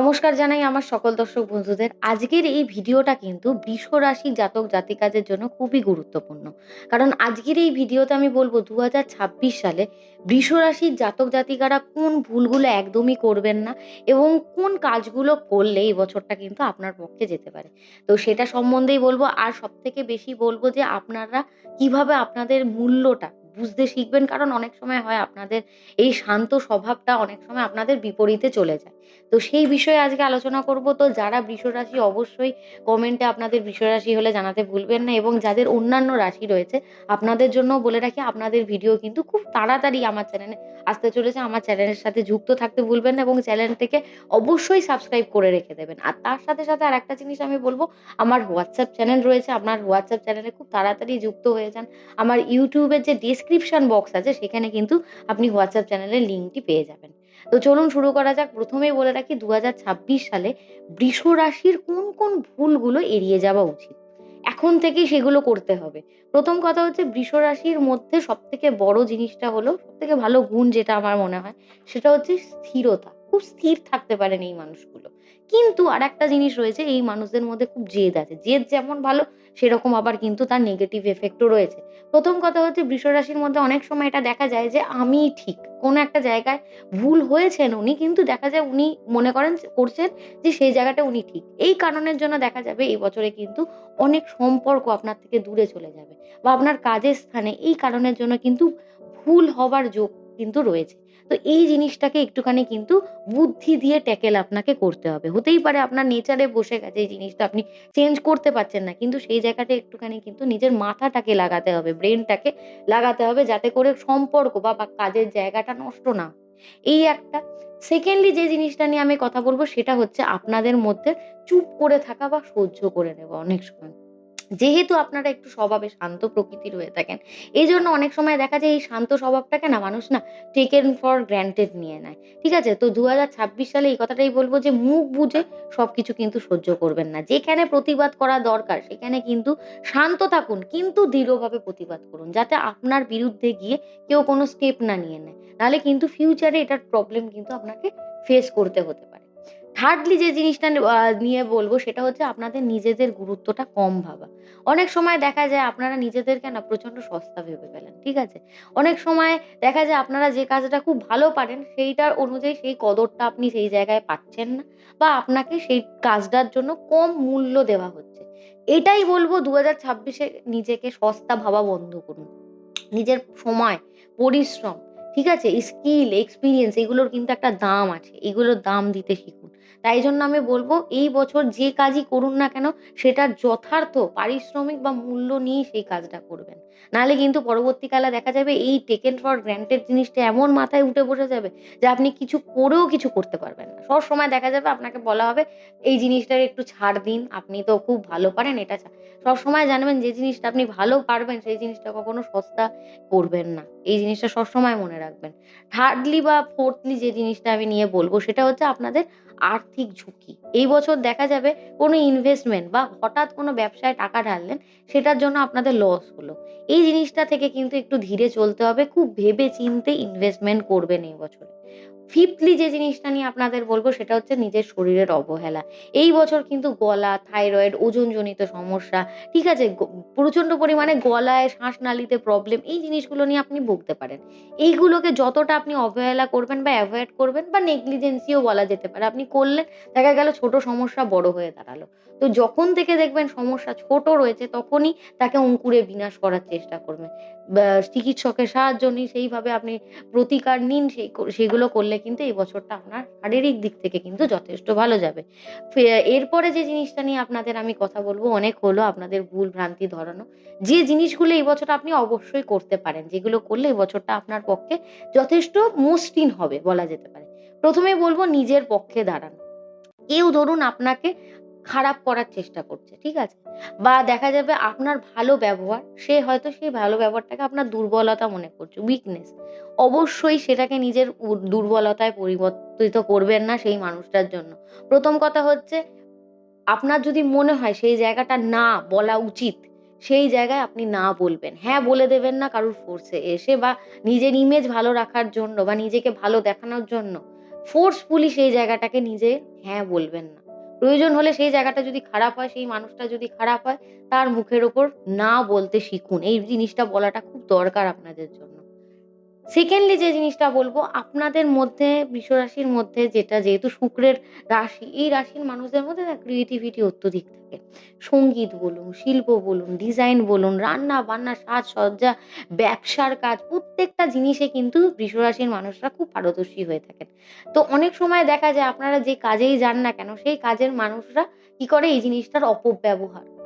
নমস্কার জানাই আমার সকল দর্শক বন্ধুদের। আজকের এই ভিডিওটা কিন্তু বৃষ রাশি জাতক জাতিকাদের জন্য খুবই গুরুত্বপূর্ণ। কারণ আজকের এই ভিডিওতে আমি বলব ২০২৬ সালে বৃষ রাশির জাতক জাতিকারা কোন ভুলগুলো একদমই করবেন না এবং কোন কাজগুলো করলে এই বছরটা কিন্তু আপনার পক্ষে যেতে পারে। তো সেটা সম্বন্ধেই বলবো। আর সবথেকে বেশি বলবো যে আপনারা কিভাবে আপনাদের মূল্যটা বুঝতে শিখবেন। কারণ অনেক সময় হয় আপনাদের এই শান্ত স্বভাবটা অনেক সময় আপনাদের বিপরীতে চলে যায়। তো সেই বিষয়ে আজকে আলোচনা করব। তো যারা বৃষ রাশি অবশ্যই কমেন্টে আপনাদের বৃষ রাশি হলে জানাতে ভুলবেন না, এবং যাদের অন্যান্য রাশি রয়েছে আপনাদের জন্যও বলে রাখি, আপনাদের ভিডিও কিন্তু খুব তাড়াতাড়ি আমার চ্যানেলে আসতে চলেছে। আমার চ্যানেলের সাথে যুক্ত থাকতে ভুলবেন না এবং চ্যানেলটিকে অবশ্যই সাবস্ক্রাইব করে রেখে দেবেন। আর তার সাথে সাথে আরেকটা জিনিস আমি বলব, আমার হোয়াটসঅ্যাপ চ্যানেল রয়েছে। আপনার হোয়াটসঅ্যাপ চ্যানেলে খুব তাড়াতাড়ি যুক্ত হয়ে যান। আমার ইউটিউবের যে ডেসক্রিপশন বক্স আছে সেখানে কিন্তু আপনি হোয়াটসঅ্যাপ চ্যানেলের লিঙ্কটি পেয়ে যাবেন। তো চলুন শুরু করা যাক। প্রথমেই বলে রাখি ২০২৬ সালে বৃষ রাশির কোন কোন ভুলগুলো এড়িয়ে যাওয়া উচিত। এখন থেকেই সেগুলো করতে হবে। প্রথম কথা হচ্ছে, বৃষ রাশির মধ্যে সবথেকে বড় জিনিসটা হলো, সবথেকে ভালো গুণ যেটা আমার মনে হয় সেটা হচ্ছে স্থিরতা। খুব স্থির থাকতে পারেন এই মানুষগুলো। কিন্তু আরেকটা জিনিস রয়েছে, এই মানুষদের মধ্যে খুব জেদ আছে। জেদ যেমন ভালো সেরকম আবার কিন্তু তার নেগেটিভ এফেক্টও রয়েছে। প্রথম কথা হচ্ছে, বৃষ রাশির মধ্যে অনেক সময় এটা দেখা যায় যে আমিই ঠিক। কোনো একটা জায়গায় ভুল হয়েছেন উনি, কিন্তু দেখা যায় উনি মনে করেন করছেন যে সেই জায়গাটা উনি ঠিক। এই কারণের জন্য দেখা যাবে এই বছরে কিন্তু অনেক সম্পর্ক আপনার থেকে দূরে চলে যাবে, বা আপনার কাজের স্থানে এই কারণের জন্য কিন্তু ভুল হবার যোগ কিন্তু রয়েছে। তো এই জিনিসটাকে একটুখানি কিন্তু বুদ্ধি দিয়ে ট্যাকেল আপনাকে করতে হবে। হতেই পারে আপনার নেচারে বসে গেছে এই জিনিসটা, আপনি চেঞ্জ করতে পারছেন না। কিন্তু সেই জায়গাটা একটুখানি কিন্তু নিজের মাথাটাকে লাগাতে হবে, ব্রেইনটাকে লাগাতে হবে, যাতে করে সম্পর্ক বা কাজের জায়গাটা নষ্ট না হয়। এই একটা। সেকেন্ডলি যে জিনিসটা নিয়ে আমি কথা বলব সেটা হচ্ছে আপনাদের মধ্যে চুপ করে থাকা বা সহ্য করে নেওয়া অনেক সময়। যেহেতু আপনারা একটু স্বভাবে শান্ত প্রকৃতির হয়ে থাকেন, এইজন্য অনেক সময় দেখা যায় এই শান্ত স্বভাবটাকে না মানুষ না টেকেন ফর গ্রান্টেড নিয়ে নেয়। ঠিক আছে? তো ২০২৬ সালে এই কথাটাই বলব যে মুখ বুজে সবকিছু কিন্তু সহ্য করবেন না। যেখানে প্রতিবাদ করা দরকার সেখানে কিন্তু শান্ত থাকুন, কিন্তু দৃঢ়ভাবে প্রতিবাদ করুন। যাতে আপনার বিরুদ্ধে গিয়ে কেউ কোনো স্টেপ না নিয়ে নেয়। নাহলে কিন্তু ফিউচারে এটার প্রবলেম কিন্তু আপনাকে ফেস করতে হতে পারে। থার্ডলি যে জিনিসটা নিয়ে বলব সেটা হচ্ছে আপনাদের নিজেদের গুরুত্বটা কম ভাবা। অনেক সময় দেখা যায় আপনারা নিজেদেরকে না প্রচন্ড সস্তা ভেবে ফেলেন। ঠিক আছে? অনেক সময় দেখা যায় আপনারা যে কাজটা খুব ভালো পারেন সেইটার অনুযায়ী সেই কদরটা আপনি সেই জায়গায় পাচ্ছেন না, বা আপনাকে সেই কাজটার জন্য কম মূল্য দেওয়া হচ্ছে। এটাই বলব, ২০২৬ এ নিজেকে সস্তা ভাবা বন্ধ করুন। নিজের সময়, পরিশ্রম, ঠিক আছে? স্কিল, এক্সপেরিয়েন্স এগুলোর কিন্তু একটা দাম আছে। এগুলোর দাম দিতে শিখুন। তাই জন্য আমি বলব, এই বছর যে কাজই করুন না কেন সেটার যথার্থ পারিশ্রমিক বা মূল্য নিয়েই সেই কাজটা করবেন। নাহলে কিন্তু পরবর্তীকালে দেখা যাবে এই টেকেন ফর গ্রান্টেড জিনিসটা এমন মাথায় উঠে বসে যাবে যে আপনি কিছু করেও কিছু করতে পারবেন না। সবসময় দেখা যাবে আপনাকে বলা হবে, "এই জিনিসটার একটু ছাড় দিন। আপনি তো খুব ভালো পারেন, এটা ছাড়।" সবসময় জানবেন যে জিনিসটা আপনি ভালো পারবেন সেই জিনিসটা কখনো সস্তা করবেন না। এই জিনিসটা সবসময় মনে রাখবেন। থার্ডলি বা ফোর্থলি যে জিনিসটা আমি নিয়ে বলব সেটা হচ্ছে আপনাদের আর্থিক ঝুঁকি। এই বছর দেখা যাবে কোনো ইনভেস্টমেন্ট বা হঠাৎ কোনো ব্যবসায় টাকা ঢাললেন, সেটার জন্য আপনাদের লস হলো। এই জিনিসটা থেকে কিন্তু একটু ধীরে চলতে হবে। খুব ভেবে চিন্তে ইনভেস্টমেন্ট করবেন এই বছরে। ফিফথলি যে জিনিসটা নিয়ে আপনাদের বলব সেটা হচ্ছে নিজের শরীরের অবহেলা। এই বছর কিন্তু গলা, থাইরয়েড, ওজনজনিত সমস্যা, ঠিক আছে? প্রচন্ড পরিমাণে গলায়, শ্বাসনালীতে প্রবলেম, এই জিনিসগুলো নিয়ে আপনি ভুগতে পারেন। এইগুলোকে যতটা আপনি অবহেলা করবেন বা এভয়েড করবেন, বা নেগলিজেন্সিও বলা যেতে পারে। আপনি করলেন, দেখা গেল ছোট সমস্যা বড় হয়ে দাঁড়ালো। তো যখন থেকে দেখবেন সমস্যা ছোট রয়েছে তখনই তাকে অঙ্কুরে বিনাশ করার চেষ্টা করবেন। চিকিৎসকের সাহায্য নিন, সেইভাবে আপনি প্রতিকার নিন। সেগুলো করলে কিন্তু এই বছরটা আপনার শারীরিক দিক থেকে কিন্তু যথেষ্ট ভালো যাবে। ফে এরপরে যে জিনিসটা নিয়ে আপনাদের আমি কথা বলব, অনেক হলো আপনাদের ভুল ভ্রান্তি ধরানো। যে জিনিসগুলো এই বছর আপনি অবশ্যই করতে পারেন, যেগুলো করলে এই বছরটা আপনার পক্ষে যথেষ্ট মসৃণ হবে বলা যেতে পারে। ১ম এ বলব, নিজের পক্ষে দাঁড়ান। কেউ ধরুন আপনাকে খারাপ করার চেষ্টা করছে, ঠিক আছে? বা দেখা যাবে আপনার ভালো ব্যবহার, সে হয়তো সেই ভালো ব্যবহারটাকে আপনার দুর্বলতা মনে করছে, উইকনেস। অবশ্যই সেটাকে নিজের দুর্বলতায় পরিবর্তিত করবেন না সেই মানুষটার জন্য। ১ম কথা হচ্ছে, আপনার যদি মনে হয় সেই জায়গাটা না বলা উচিত, সেই জায়গায় আপনি না বলবেন। হ্যাঁ বলে দেবেন না কারোর ফোর্সে এসে, বা নিজের ইমেজ ভালো রাখার জন্য বা নিজেকে ভালো দেখানোর জন্য। ফোর্সফুলি সেই জায়গাটাকে নিজে হ্যাঁ বলবেন না। প্রয়োজন হলে সেই জায়গাটা যদি খারাপ হয়, সেই মানুষটা যদি খারাপ হয়, তার মুখের ওপর না বলতে শিখুন। এই জিনিসটা বলাটা খুব দরকার আপনাদের জন্য। সেকেন্ডলি যে জিনিসটা বলব, আপনাদের মধ্যে বৃষরাশির মধ্যে যেটা যেহেতু শুক্রের রাশি, এই রাশির মানুষদের মধ্যে না ক্রিয়েটিভিটি অত্যধিক থাকে। সঙ্গীত বলুন, শিল্প বলুন, ডিজাইন বলুন, রান্না-বান্না, সাজসজ্জা, ব্যবসার কাজ প্রত্যেকটা জিনিসে কিন্তু বৃষরাশির মানুষরা খুব পারদর্শী হয়ে থাকেন। তো অনেক সময় দেখা যায় আপনারা যে কাজেই যান না কেন, সেই কাজের মানুষরা কি করে এই জিনিসটার অপব্যবহার করে।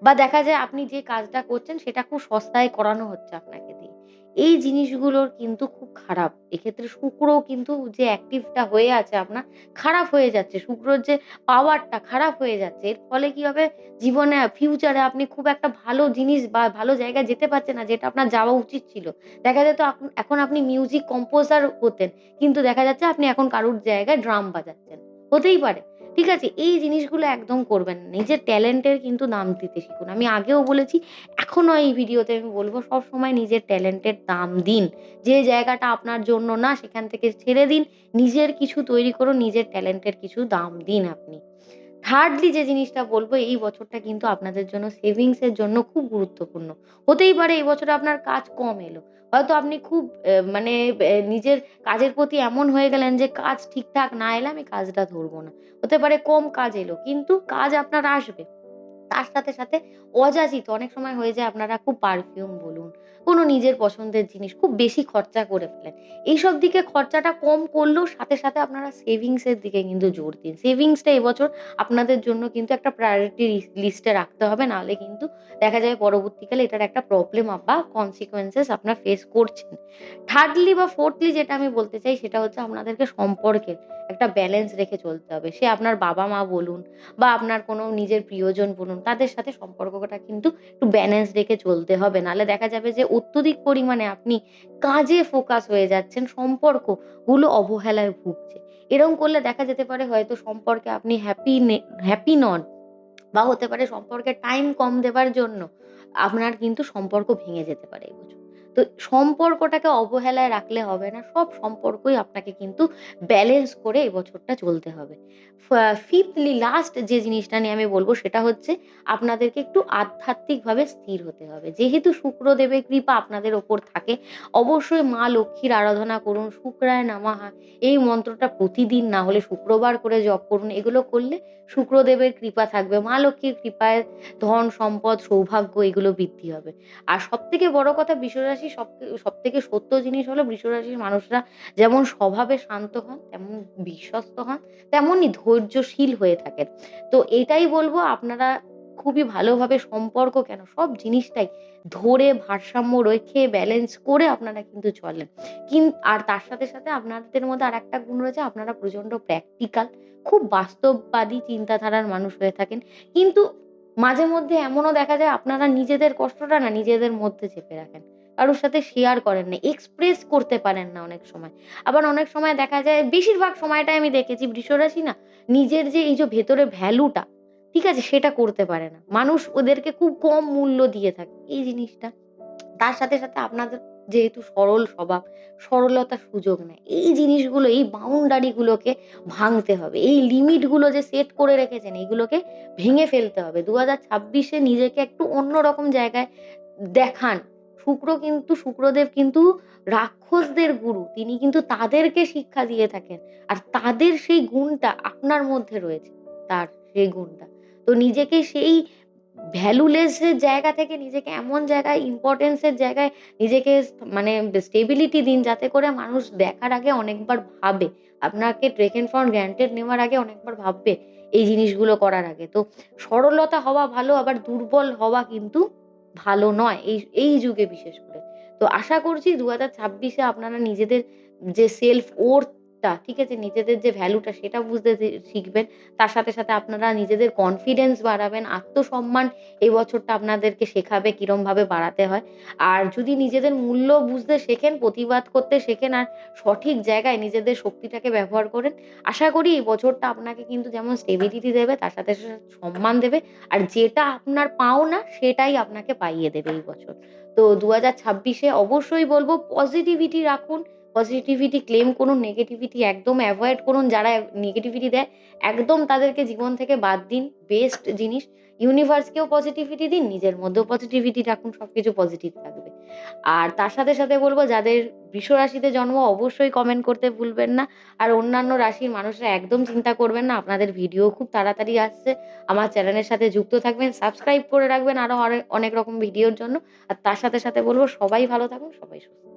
বা দেখা যায় আপনি যে কাজটা করছেন সেটা খুব সস্তায় করানো হচ্ছে আপনাকে দিয়ে। এই জিনিসগুলোর কিন্তু খুব খারাপ। এক্ষেত্রে শুক্রও কিন্তু যে অ্যাক্টিভটা হয়ে আছে আপনার, খারাপ হয়ে যাচ্ছে। শুক্রর যে পাওয়ারটা খারাপ হয়ে যাচ্ছে। এর ফলে কি হবে, জীবনে ফিউচারে আপনি খুব একটা ভালো জিনিস বা ভালো জায়গায় যেতে পারছেন না, যেটা আপনার যাওয়া উচিত ছিল। দেখা যেত এখন আপনি মিউজিক কম্পোজার হতেন। কিন্তু দেখা যাচ্ছে আপনি এখন কারোর জায়গায় ড্রাম বাজাচ্ছেন। হতেই পারে। ঠিক আছে? এই জিনিসগুলো একদম করবেন না। নিজের ট্যালেন্টের কিন্তু দাম দিতে শিখুন। আমি আগেও বলেছি, এখনো এই ভিডিওতে আমি বলব, সবসময় নিজের ট্যালেন্টের দাম দিন। যে জায়গাটা আপনার জন্য না সেখান থেকে ছেড়ে দিন। নিজের কিছু তৈরি করুন, নিজের ট্যালেন্টের কিছু দাম দিন আপনি। থার্ডলি যে জিনিসটা বলব, এই বছরটা কিন্তু আপনাদের জন্য সেভিংস এর জন্য খুব গুরুত্বপূর্ণ। হতেই পারে এই বছরে আপনার কাজ কম এলো। হয়তো আপনি খুব মানে নিজের কাজের প্রতি এমন হয়ে গেলেন যে কাজ ঠিকঠাক না এলে আমি কাজটা ধরব না। হতে পারে কম কাজ এলো কিন্তু কাজ আপনার আসবে। তার সাথে অযাচিত অনেক সময় হয়ে যায় আপনারা খুব পারফিউম বলুন, কোনো নিজের পছন্দের জিনিস খুব বেশি খরচা করে ফেলেন। এইসব দিকে খরচাটা কম করলেও সাথে আপনারা সেভিংস এর দিকে কিন্তু জোর দিন। সেভিংসটা এবছর আপনাদের জন্য কিন্তু একটা প্রায়োরিটি লিস্টে রাখতে হবে। নাহলে কিন্তু দেখা যাবে পরবর্তীকালে এটার একটা প্রবলেম বা কনসিকুয়েন্সেস আপনার ফেস করছেন। থার্ডলি বা ফোর্থলি যেটা আমি বলতে চাই সেটা হচ্ছে আপনাদেরকে সম্পর্কের একটা ব্যালেন্স রেখে চলতে হবে। সে আপনার বাবা-মা বলুন বা আপনার কোনো নিজের প্রিয়জন বলুন, তাদের সাথে সম্পর্কটা কিন্তু একটু ব্যালেন্স রেখে চলতে হবে। নাহলে দেখা যাবে যে অত্যধিক পরিমাণে আপনি কাজে ফোকাস হয়ে যাচ্ছেন, সম্পর্কগুলো অবহেলায় ভুগছে। এরকম করলে দেখা যেতে পারে হয়তো সম্পর্কে আপনি হ্যাপি নন, বা হতে পারে সম্পর্কে টাইম কম দেবার জন্য আপনার কিন্তু সম্পর্ক ভেঙে যেতে পারে এই বছর। তো সম্পর্কটাকে অবহেলায় রাখলে হবে না। সব সম্পর্কই আপনাকে কিন্তু ব্যালেন্স করে এই বছরটা চলতে হবে। ফিফথলি লাস্ট যে জিনিসটা নিয়ে আমি বলব সেটা হচ্ছে আপনাদেরকে একটু আধ্যাত্মিকভাবে স্থির হতে হবে। যেহেতু শুক্রদেবের কৃপা আপনাদের ওপর থাকে, অবশ্যই মা লক্ষ্মীর আরাধনা করুন। শুক্রায় নমঃ এই মন্ত্রটা প্রতিদিন না হলে শুক্রবার করে জপ করুন। এগুলো করলে শুক্রদেবের কৃপা থাকবে। মা লক্ষ্মীর কৃপায় ধন, সম্পদ, সৌভাগ্য এগুলো বৃদ্ধি হবে। আর সবথেকে বড় কথা, বৃষরাশি সবথেকে সত্য জিনিস হলো বৃষরাশির মানুষরা যেমন স্বভাবে শান্ত হন, তেমন বিশ্বস্ত হন, তেমনই ধৈর্যশীল হয়ে থাকেন। তো এটাই বলব, আপনারা খুবই ভালোভাবে সম্পর্ক কেন সব জিনিসটাই ধরে ভারসাম্য রেখে ব্যালেন্স করে আপনারা কিন্তু চলেন। আর তার সাথে আপনাদের মধ্যে আরেকটা গুণ রয়েছে, আপনারা প্রচন্ড প্র্যাকটিক্যাল, খুব বাস্তববাদী চিন্তাধারার মানুষ হয়ে থাকেন। কিন্তু মাঝে মধ্যে এমনও দেখা যায় আপনারা নিজেদের কষ্টটা না নিজেদের মধ্যে চেপে রাখেন। কারোর সাথে শেয়ার করেন না, এক্সপ্রেস করতে পারেন না অনেক সময়। আবার অনেক সময় দেখা যায়, বেশিরভাগ সময়টাই আমি দেখেছি বৃষরাশি না নিজের যে এই যে ভেতরে ভ্যালুটা, ঠিক আছে? সেটা করতে পারে না। মানুষ ওদেরকে খুব কম মূল্য দিয়ে থাকে এই জিনিসটা। তার সাথে আপনাদের যেহেতু সরল স্বভাব, সরলতার সুযোগ নেয়। এই জিনিসগুলো, এই বাউন্ডারি গুলোকে ভাঙতে হবে। এই লিমিট গুলো যে সেট করে রেখেছেন, এগুলোকে ভেঙে ফেলতে হবে। ২০২৬ এ নিজেকে একটু অন্যরকম জায়গায় দেখান। শুক্রদেব কিন্তু রাক্ষসদের গুরু। তিনি কিন্তু তাদেরকে শিক্ষা দিয়ে থাকেন। আর তাদের সেই গুণটা আপনার মধ্যে রয়েছে। তার সেই গুণটা। তো নিজেকে সেই ভ্যালুলেস এর জায়গা থেকে নিজেকে এমন জায়গায়, ইম্পোর্টেন্স এর জায়গায় নিজেকে মানে স্টেবিলিটি দিন, যাতে করে মানুষ দেখার আগে অনেকবার ভাবে। আপনাকে টেকেন ফর গ্রান্টেড নেওয়ার আগে অনেকবার ভাববে এই জিনিসগুলো করার আগে। তো সরলতা হওয়া ভালো, আবার দুর্বল হওয়া কিন্তু ভালো নয় এই যুগে বিশেষ করে। তো আশা করছি ২০২৬ এ আপনারা নিজেদের যে সেলফ ওর্থ টা, ঠিক আছে? নিজেদের যে ভ্যালুটা সেটা বুঝতে শিখবেন। তার সাথে আপনারা নিজেদের কনফিডেন্স বাড়াবেন। আত্মসম্মান এই বছরটা আপনাদেরকে শেখাবে কিরমভাবে বাড়াতে হয়। আর যদি নিজেদের মূল্য বুঝতে শেখেন, প্রতিবাদ করতে শেখেন আর সঠিক জায়গায় নিজেদের শক্তিটাকে ব্যবহার করেন, আশা করি এই বছরটা আপনাকে কিন্তু যেমন স্টেবিলিটি দেবে, তার সাথে সম্মান দেবে। আর যেটা আপনার পাওনা সেটাই আপনাকে পাইয়ে দেবে এই বছর। তো ২০২৬ এ অবশ্যই বলব পজিটিভিটি রাখুন, পজিটিভিটি ক্লেম করুন, নেগেটিভিটি একদম অ্যাভয়েড করুন। যারা নেগেটিভিটি দেয় একদম তাদেরকে জীবন থেকে বাদ দিন। বেস্ট জিনিস। ইউনিভার্সকেও পজিটিভিটি দিন, নিজের মধ্যেও পজিটিভিটি রাখুন, সবকিছু পজিটিভ থাকবে। আর তার সাথে বলব, যাদের বৃষ রাশিতে জন্ম অবশ্যই কমেন্ট করতে ভুলবেন না। আর অন্যান্য রাশির মানুষরা একদম চিন্তা করবেন না। আপনাদের ভিডিও খুব তাড়াতাড়ি আসছে। আমার চ্যানেলের সাথে যুক্ত থাকবেন, সাবস্ক্রাইব করে রাখবেন আরো অনেক রকম ভিডিওর জন্য। আর তার সাথে বলব, সবাই ভালো থাকুন, সবাই সুস্থ